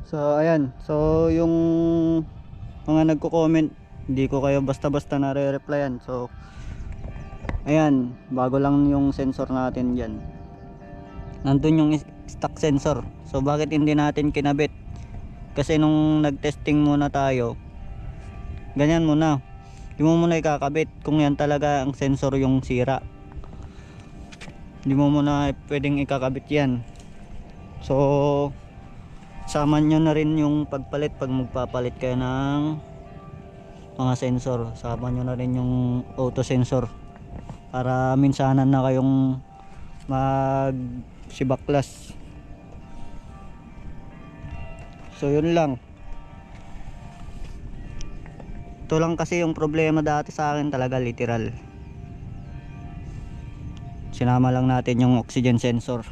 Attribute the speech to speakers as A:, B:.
A: So ayan, so yung mga nagko-comment, hindi ko kayo basta-basta nare-replyan. So ayan, bago lang yung sensor natin diyan. Nandun yung stock sensor. So bakit hindi natin kinabit? Kasi nung nag-testing muna tayo, ganyan muna. Hindi mo muna ikakabit kung yan talaga ang sensor yung sira. Hindi mo muna pwedeng ikakabit yan. So sama nyo na rin yung pagpalit pag magpapalit kayo ng mga sensor. Sama nyo na rin yung auto sensor para minsanan na kayong mag sibaklas. So yun lang. Ito lang kasi yung problema dati sa akin talaga, literal. Sinama lang natin yung oxygen sensor.